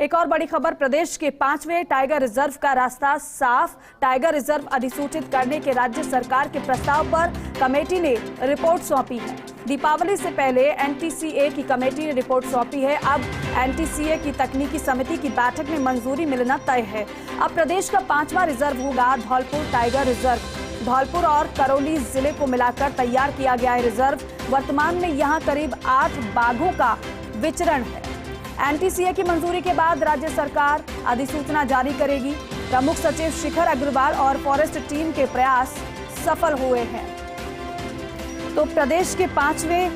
एक और बड़ी खबर, प्रदेश के 5वें टाइगर रिजर्व का रास्ता साफ। टाइगर रिजर्व अधिसूचित करने के राज्य सरकार के प्रस्ताव पर कमेटी ने रिपोर्ट सौंपी है। दीपावली से पहले एनटीसीए की कमेटी ने रिपोर्ट सौंपी है। अब एनटीसीए की तकनीकी समिति की बैठक में मंजूरी मिलना तय है। अब प्रदेश का 5वां रिजर्व होगा धौलपुर टाइगर रिजर्व। धौलपुर और करौली जिले को मिलाकर तैयार किया गया है रिजर्व। वर्तमान में यहां करीब 8 बाघों का विचरण है। एनटीसीए की मंजूरी के बाद राज्य सरकार अधिसूचना जारी करेगी। प्रमुख सचिव शिखर अग्रवाल और फॉरेस्ट टीम के प्रयास सफल हुए हैं। तो प्रदेश के 5वें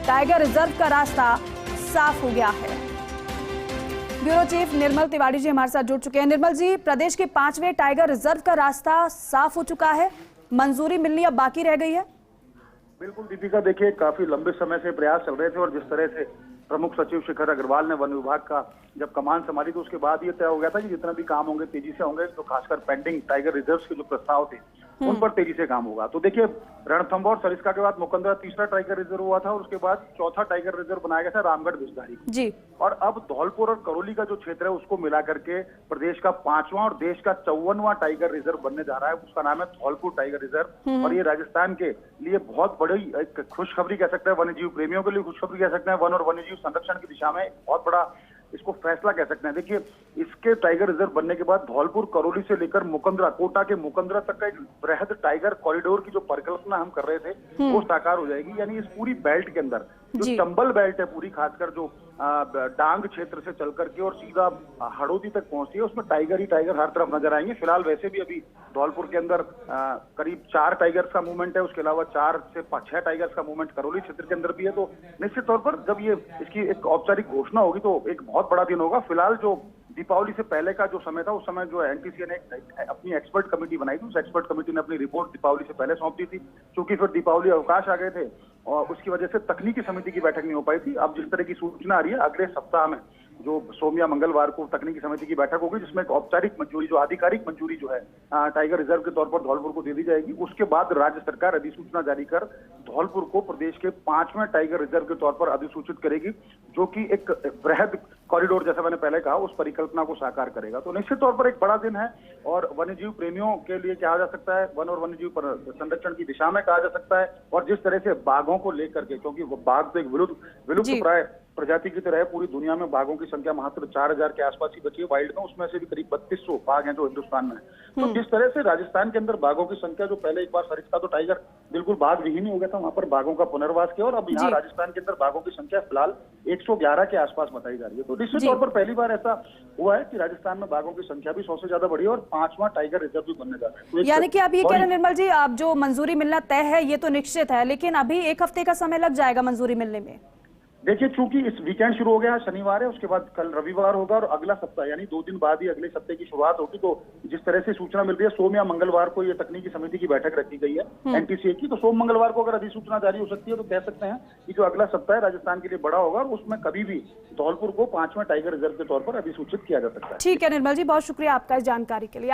टाइगर रिजर्व का रास्ता साफ हो गया है। ब्यूरो चीफ निर्मल तिवारी जी हमारे साथ जुड़ चुके हैं। निर्मल जी, प्रदेश के 5वें टाइगर रिजर्व का रास्ता साफ हो चुका है, मंजूरी मिलनी अब बाकी रह गई है। बिल्कुल दीपिका, देखिए काफी लंबे समय से प्रयास चल रहे थे और जिस तरह से प्रमुख सचिव शिखर अग्रवाल ने वन विभाग का जब कमान संभाली तो उसके बाद ये तय हो गया था कि जितना भी काम होंगे तेजी से होंगे। तो खासकर पेंडिंग टाइगर रिजर्व्स के जो प्रस्ताव थे उन पर तेजी से काम होगा। तो देखिए, रणथंभौर और सरिस्का के बाद मुकंदरा 3रा टाइगर रिजर्व हुआ था और उसके बाद 4था टाइगर रिजर्व बनाया गया था रामगढ़ बिस्दारी जी। और अब धौलपुर और करौली का जो क्षेत्र है उसको मिला करके प्रदेश का 5वां और देश का 54वां टाइगर रिजर्व बनने जा रहा है। उसका नाम है धौलपुर टाइगर रिजर्व और ये राजस्थान के लिए बहुत बड़ी एक खुशखबरी कह सकते हैं, वन्य जीव प्रेमियों के लिए खुशखबरी कह सकते हैं, वन और वन्य जीव संरक्षण की दिशा में बहुत बड़ा इसको फैसला कह सकते हैं। देखिए, इसके टाइगर रिजर्व बनने के बाद धौलपुर करौली से लेकर मुकंदरा, कोटा के मुकंदरा तक का एक बृहद टाइगर कॉरिडोर की जो परिकल्पना हम कर रहे थे वो साकार हो जाएगी। यानी इस पूरी बेल्ट के अंदर जो चंबल बेल्ट है पूरी, खासकर जो डांग क्षेत्र से चल करके और सीधा हड़ौती तक पहुंचती है, उसमें टाइगर ही टाइगर हर तरफ नजर आएंगे। फिलहाल वैसे भी अभी धौलपुर के अंदर करीब 4 टाइगर्स का मूवमेंट है, उसके अलावा 4 से 6 टाइगर्स का मूवमेंट करौली क्षेत्र के अंदर भी है। तो निश्चित तौर पर जब ये इसकी एक औपचारिक घोषणा होगी तो एक बहुत बड़ा दिन होगा। फिलहाल जो दीपावली से पहले का जो समय था उस समय जो एनटीसीए ने अपनी एक्सपर्ट कमेटी बनाई थी, उस एक्सपर्ट कमेटी ने अपनी रिपोर्ट दीपावली से पहले सौंप दी थी। क्योंकि फिर दीपावली अवकाश आ गए थे और उसकी वजह से तकनीकी समिति की बैठक नहीं हो पाई थी। अब जिस तरह की सूचना आ रही है, अगले सप्ताह में जो सोम या मंगलवार को तकनीकी समिति की बैठक होगी जिसमें एक औपचारिक मंजूरी, जो आधिकारिक मंजूरी जो है टाइगर रिजर्व के तौर पर धौलपुर को दे दी जाएगी। उसके बाद राज्य सरकार अधिसूचना जारी कर धौलपुर को प्रदेश के 5वें टाइगर रिजर्व के तौर पर अधिसूचित करेगी, जो कि एक बृहद कॉरिडोर, जैसा मैंने पहले कहा, उस परिकल्पना को साकार करेगा। तो निश्चित तौर पर एक बड़ा दिन है और वन्यजीव प्रेमियों के लिए कहा जा सकता है, वन और वन्यजीव संरक्षण की दिशा में कहा जा सकता है। और जिस तरह से बाघों को लेकर के, क्योंकि वो बाघ तो एक विलुप्त प्राय प्रजाति की तरह है, पूरी दुनिया में बाघों की संख्या मात्र 4000 के आसपास ही बची है वाइल्ड में, उसमें से भी करीब 3200 बाघ हैं जो हिंदुस्तान में है। तो जिस तरह से राजस्थान के अंदर बाघों की संख्या, जो पहले एक बार सरिस्का तो टाइगर बिल्कुल बाघ विहीन हो गया था, वहां पर बाघों का पुनर्वास किया और अब यहाँ राजस्थान के अंदर बाघों की संख्या फिलहाल 111 के आसपास बताई जा रही है। तो निश्चित तौर पर पहली बार ऐसा हुआ है कि राजस्थान में बाघों की संख्या भी 100 से ज्यादा बढ़ी है और 5वां टाइगर रिजर्व भी बनने जा रहा है। तो यानी कि अब ये कह रहे हैं निर्मल जी, अब जो मंजूरी मिलना तय है ये तो निश्चित है, लेकिन अभी 1 हफ्ते का समय लग जाएगा मंजूरी मिलने में। देखिए, चूंकि इस वीकेंड शुरू हो गया है, शनिवार है, उसके बाद कल रविवार होगा और अगला सप्ताह यानी 2 दिन बाद ही अगले सप्ताह की शुरुआत होगी। तो जिस तरह से सूचना मिल रही है, सोम या मंगलवार को ये तकनीकी समिति की बैठक रखी गई है एनटीसीए की, तो सोम मंगलवार को अगर अधिसूचना जारी हो सकती है तो कह सकते हैं कि जो अगला सप्ताह है राजस्थान के लिए बड़ा होगा और उसमें कभी भी धौलपुर को 5वें टाइगर रिजर्व के तौर पर अधिसूचित किया जा सकता है। ठीक है निर्मल जी, बहुत शुक्रिया आपका इस जानकारी के लिए।